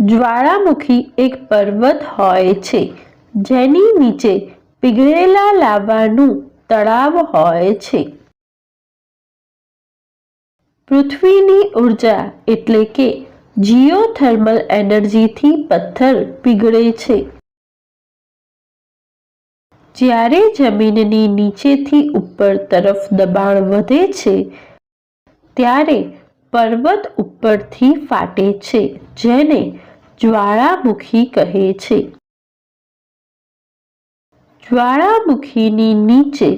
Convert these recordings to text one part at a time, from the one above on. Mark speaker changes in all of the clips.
Speaker 1: જ્વાળામુખી એક પર્વત હોય છે જેની નીચે પીગળેલા લાવાનું તળાવ હોય છે. પૃથ્વીની ઉર્જા એટલે કે જીઓથર્મલ એનર્જીથી પથ્થર પીગળે છે. જ્યારે જમીનની નીચેથી ઉપર તરફ દબાણ વધે છે ત્યારે પર્વત ઉપરથી ફાટે છે જેને જ્વાળામુખી કહે છે. જ્વાળામુખીની નીચે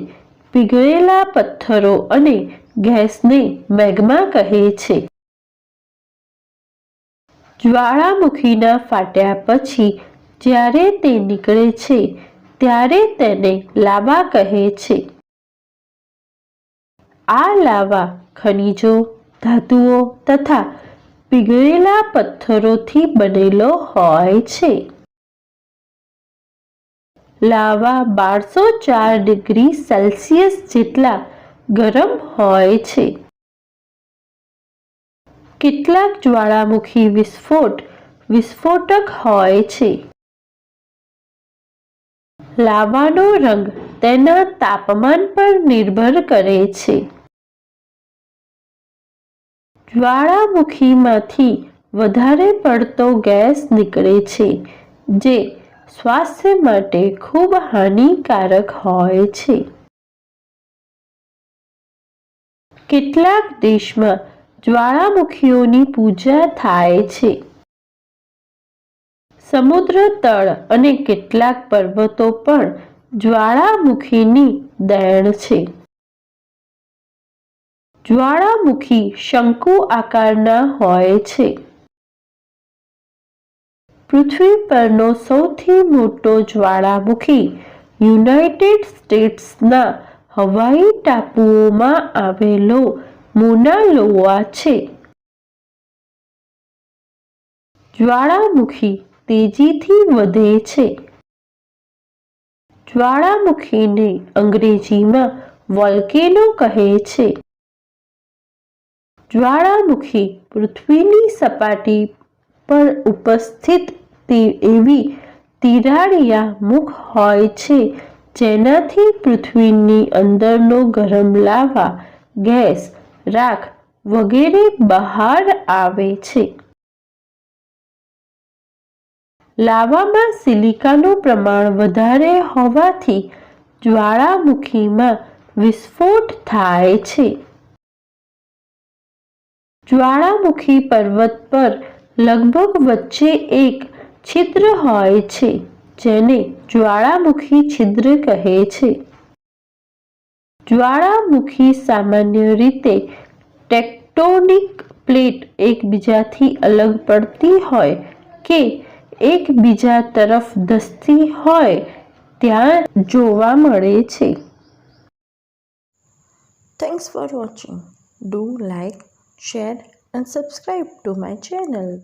Speaker 1: પીગળેલા પથ્થરો અને ગેસને મેગ્મા કહે છે. જ્વાળામુખીના ફાટ્યા પછી જ્યારે તે નીકળે છે ત્યારે તેને લાવા કહે છે. આ લાવા ખનિજો, ધાતુઓ તથા પીગળેલા પથ્થરોથી બનેલો હોય છે. લાવા 1204 ડિગ્રી સેલ્સિયસ જેટલા ગરમ હોય છે. કેટલાક જ્વાળામુખી વિસ્ફોટક હોય છે. લાવાનો રંગ તેના તાપમાન પર નિર્ભર કરે છે. જ્વાળામુખીમાંથી વધારે પડતો ગેસ નીકળે છે જે સ્વાસ્થ્ય માટે ખૂબ હાનિકારક હોય છે. કેટલાક દેશમાં જ્વાળામુખીઓની પૂજા થાય છે. સમુદ્ર તળ અને કેટલાક પર્વતો પણ જ્વાળામુખીની દેણ છે. જ્વાળામુખી શંકુ આકારના હોય છે. પૃથ્વી પરનો સૌથી મોટો જ્વાળામુખી યુનાઇટેડ સ્ટેટ્સના હવાઈ ટાપુઓમાં આવેલો મોના લોઆ છે. જ્વાળામુખી તેજીથી વધે છે. જ્વાળામુખીને અંગ્રેજીમાં વોલ્કેનો કહે છે. જ્વાળામુખી પૃથ્વીની સપાટી પર ઉપસ્થિત એવી તિરાડિયા મુખ હોય છે જેનાથી પૃથ્વીની અંદરનો ગરમ લાવા, ગેસ, રાખ વગેરે બહાર આવે છે. લાવામાં સિલિકાનું પ્રમાણ વધારે હોવાથી જ્વાળામુખીમાં વિસ્ફોટ થાય છે. જ્વાળામુખી પર્વત પર લગભગ વચ્ચે એક છિદ્ર હોય છે જેને જ્વાળામુખી છિદ્ર કહે છે. જ્વાળામુખી સામાન્ય રીતે ટેક્ટોનિક પ્લેટ એકબીજાથી અલગ પડતી હોય કે એકબીજા તરફ ધસતી હોય ત્યાં જોવા મળે છે.
Speaker 2: Thanks for watching. Do like, share and subscribe to my channel.